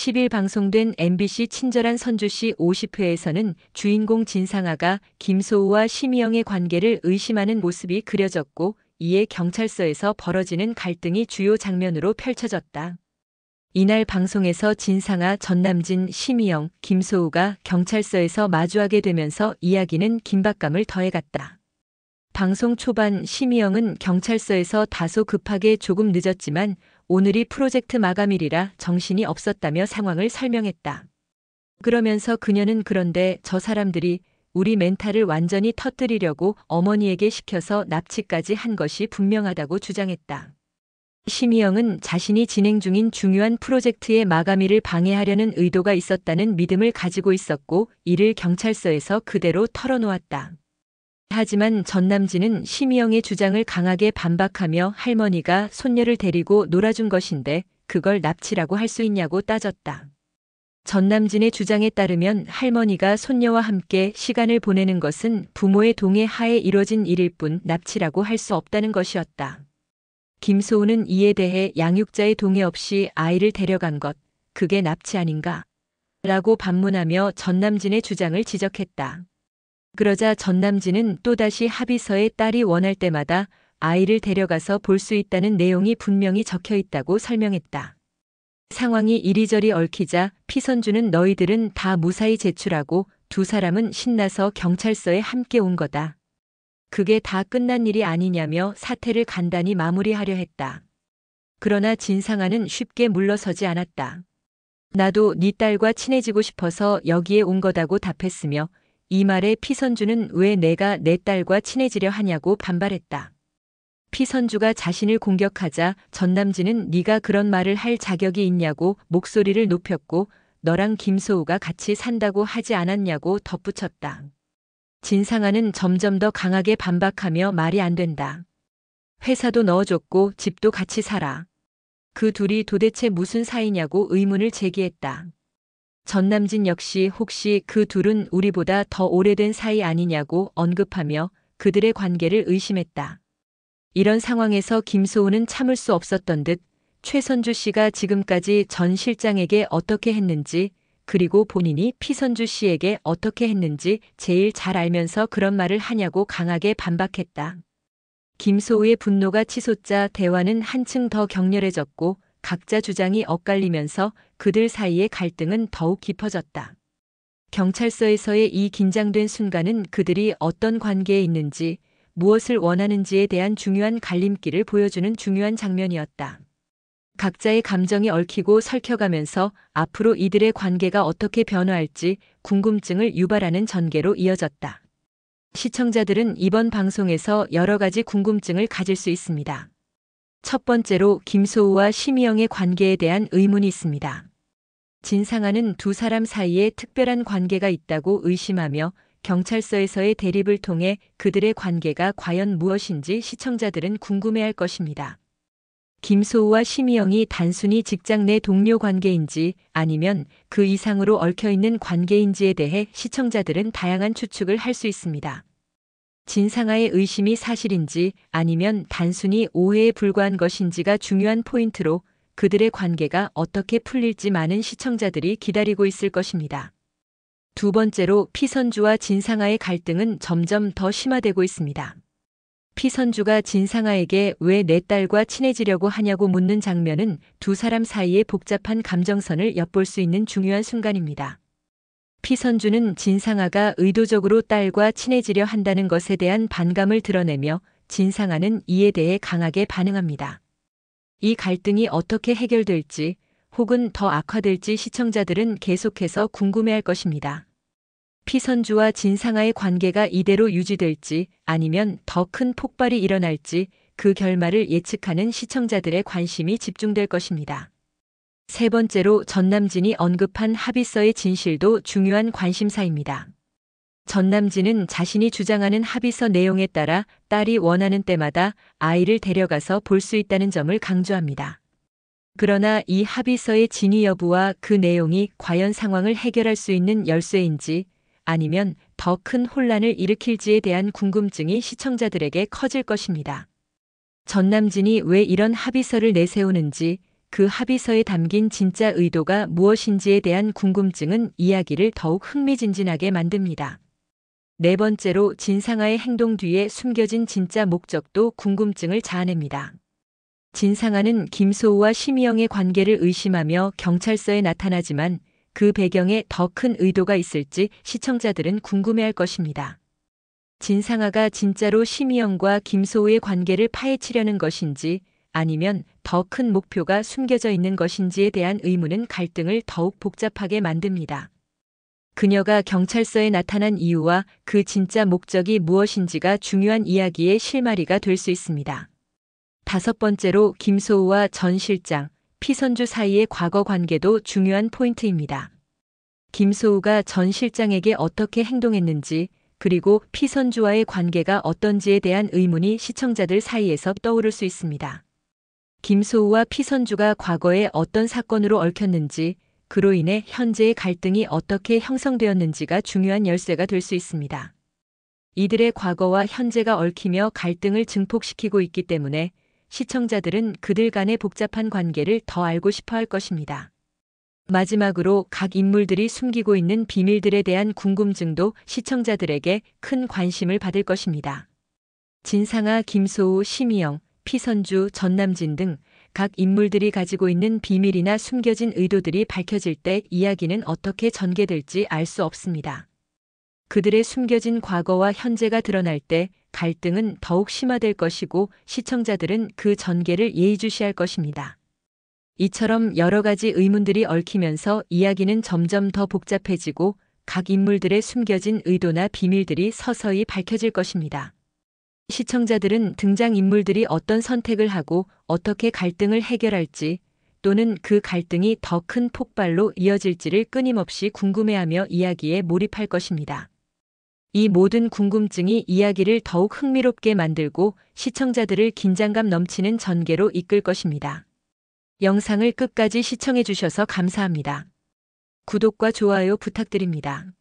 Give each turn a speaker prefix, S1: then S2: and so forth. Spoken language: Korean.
S1: 10일 방송된 MBC 친절한 선주시 50회에서는 주인공 진상아가 김소우와 심희영의 관계를 의심하는 모습이 그려졌고, 이에 경찰서에서 벌어지는 갈등이 주요 장면으로 펼쳐졌다. 이날 방송에서 진상아, 전남진, 심희영, 김소우가 경찰서에서 마주하게 되면서 이야기는 긴박감을 더해갔다. 방송 초반 심희영은 경찰서에서 다소 급하게 조금 늦었지만 오늘이 프로젝트 마감일이라 정신이 없었다며 상황을 설명했다. 그러면서 그녀는 그런데 저 사람들이 우리 멘탈을 완전히 터뜨리려고 어머니에게 시켜서 납치까지 한 것이 분명하다고 주장했다. 심희영은 자신이 진행 중인 중요한 프로젝트의 마감일을 방해하려는 의도가 있었다는 믿음을 가지고 있었고, 이를 경찰서에서 그대로 털어놓았다. 하지만 전남진은 심희영의 주장을 강하게 반박하며 할머니가 손녀를 데리고 놀아준 것인데 그걸 납치라고 할 수 있냐고 따졌다. 전남진의 주장에 따르면 할머니가 손녀와 함께 시간을 보내는 것은 부모의 동의 하에 이뤄진 일일 뿐 납치라고 할 수 없다는 것이었다. 김소우는 이에 대해 양육자의 동의 없이 아이를 데려간 것, 그게 납치 아닌가? 라고 반문하며 전남진의 주장을 지적했다. 그러자 전남진은 또다시 합의서에 딸이 원할 때마다 아이를 데려가서 볼 수 있다는 내용이 분명히 적혀 있다고 설명했다. 상황이 이리저리 얽히자 피선주는 너희들은 다 무사히 제출하고 두 사람은 신나서 경찰서에 함께 온 거다. 그게 다 끝난 일이 아니냐며 사태를 간단히 마무리하려 했다. 그러나 진상아는 쉽게 물러서지 않았다. 나도 네 딸과 친해지고 싶어서 여기에 온 거다고 답했으며, 이 말에 피선주는 왜 내가 내 딸과 친해지려 하냐고 반발했다. 피선주가 자신을 공격하자 전남진은 네가 그런 말을 할 자격이 있냐고 목소리를 높였고, 너랑 김소우가 같이 산다고 하지 않았냐고 덧붙였다. 진상아는 점점 더 강하게 반박하며 말이 안 된다. 회사도 넣어줬고 집도 같이 살아. 그 둘이 도대체 무슨 사이냐고 의문을 제기했다. 전남진 역시 혹시 그 둘은 우리보다 더 오래된 사이 아니냐고 언급하며 그들의 관계를 의심했다. 이런 상황에서 김소우는 참을 수 없었던 듯 최선주 씨가 지금까지 전 실장에게 어떻게 했는지, 그리고 본인이 피선주 씨에게 어떻게 했는지 제일 잘 알면서 그런 말을 하냐고 강하게 반박했다. 김소우의 분노가 치솟자 대화는 한층 더 격렬해졌고, 각자 주장이 엇갈리면서 그들 사이의 갈등은 더욱 깊어졌다. 경찰서에서의 이 긴장된 순간은 그들이 어떤 관계에 있는지, 무엇을 원하는지에 대한 중요한 갈림길을 보여주는 중요한 장면이었다. 각자의 감정이 얽히고 설켜가면서 앞으로 이들의 관계가 어떻게 변화할지 궁금증을 유발하는 전개로 이어졌다. 시청자들은 이번 방송에서 여러 가지 궁금증을 가질 수 있습니다. 첫 번째로 김소우와 심희영의 관계에 대한 의문이 있습니다. 진상아는 두 사람 사이에 특별한 관계가 있다고 의심하며 경찰서에서의 대립을 통해 그들의 관계가 과연 무엇인지 시청자들은 궁금해할 것입니다. 김소우와 심희영이 단순히 직장 내 동료 관계인지 아니면 그 이상으로 얽혀있는 관계인지에 대해 시청자들은 다양한 추측을 할 수 있습니다. 진상아의 의심이 사실인지 아니면 단순히 오해에 불과한 것인지가 중요한 포인트로 그들의 관계가 어떻게 풀릴지 많은 시청자들이 기다리고 있을 것입니다. 두 번째로 피선주와 진상아의 갈등은 점점 더 심화되고 있습니다. 피선주가 진상아에게 왜 내 딸과 친해지려고 하냐고 묻는 장면은 두 사람 사이의 복잡한 감정선을 엿볼 수 있는 중요한 순간입니다. 피선주는 진상아가 의도적으로 딸과 친해지려 한다는 것에 대한 반감을 드러내며 진상아는 이에 대해 강하게 반응합니다. 이 갈등이 어떻게 해결될지 혹은 더 악화될지 시청자들은 계속해서 궁금해할 것입니다. 피선주와 진상아의 관계가 이대로 유지될지 아니면 더 큰 폭발이 일어날지 그 결말을 예측하는 시청자들의 관심이 집중될 것입니다. 세 번째로 전남진이 언급한 합의서의 진실도 중요한 관심사입니다. 전남진은 자신이 주장하는 합의서 내용에 따라 딸이 원하는 때마다 아이를 데려가서 볼 수 있다는 점을 강조합니다. 그러나 이 합의서의 진위 여부와 그 내용이 과연 상황을 해결할 수 있는 열쇠인지 아니면 더 큰 혼란을 일으킬지에 대한 궁금증이 시청자들에게 커질 것입니다. 전남진이 왜 이런 합의서를 내세우는지, 그 합의서에 담긴 진짜 의도가 무엇인지에 대한 궁금증은 이야기를 더욱 흥미진진하게 만듭니다. 네 번째로 진상아의 행동 뒤에 숨겨진 진짜 목적도 궁금증을 자아냅니다. 진상아는 김소우와 심희영의 관계를 의심하며 경찰서에 나타나지만 그 배경에 더 큰 의도가 있을지 시청자들은 궁금해할 것입니다. 진상아가 진짜로 심희영과 김소우의 관계를 파헤치려는 것인지 아니면 더 큰 목표가 숨겨져 있는 것인지에 대한 의문은 갈등을 더욱 복잡하게 만듭니다. 그녀가 경찰서에 나타난 이유와 그 진짜 목적이 무엇인지가 중요한 이야기의 실마리가 될 수 있습니다. 다섯 번째로 김소우와 전 실장, 피선주 사이의 과거 관계도 중요한 포인트입니다. 김소우가 전 실장에게 어떻게 행동했는지 그리고 피선주와의 관계가 어떤지에 대한 의문이 시청자들 사이에서 떠오를 수 있습니다. 김소우와 피선주가 과거에 어떤 사건으로 얽혔는지 그로 인해 현재의 갈등이 어떻게 형성되었는지가 중요한 열쇠가 될 수 있습니다. 이들의 과거와 현재가 얽히며 갈등을 증폭시키고 있기 때문에 시청자들은 그들 간의 복잡한 관계를 더 알고 싶어 할 것입니다. 마지막으로 각 인물들이 숨기고 있는 비밀들에 대한 궁금증도 시청자들에게 큰 관심을 받을 것입니다. 진상아, 김소우, 심희영, 피선주, 전남진 등 각 인물들이 가지고 있는 비밀이나 숨겨진 의도들이 밝혀질 때 이야기는 어떻게 전개될지 알 수 없습니다. 그들의 숨겨진 과거와 현재가 드러날 때 갈등은 더욱 심화될 것이고 시청자들은 그 전개를 예의주시할 것입니다. 이처럼 여러 가지 의문들이 얽히면서 이야기는 점점 더 복잡해지고 각 인물들의 숨겨진 의도나 비밀들이 서서히 밝혀질 것입니다. 시청자들은 등장인물들이 어떤 선택을 하고 어떻게 갈등을 해결할지 또는 그 갈등이 더 큰 폭발로 이어질지를 끊임없이 궁금해하며 이야기에 몰입할 것입니다. 이 모든 궁금증이 이야기를 더욱 흥미롭게 만들고 시청자들을 긴장감 넘치는 전개로 이끌 것입니다. 영상을 끝까지 시청해 주셔서 감사합니다. 구독과 좋아요 부탁드립니다.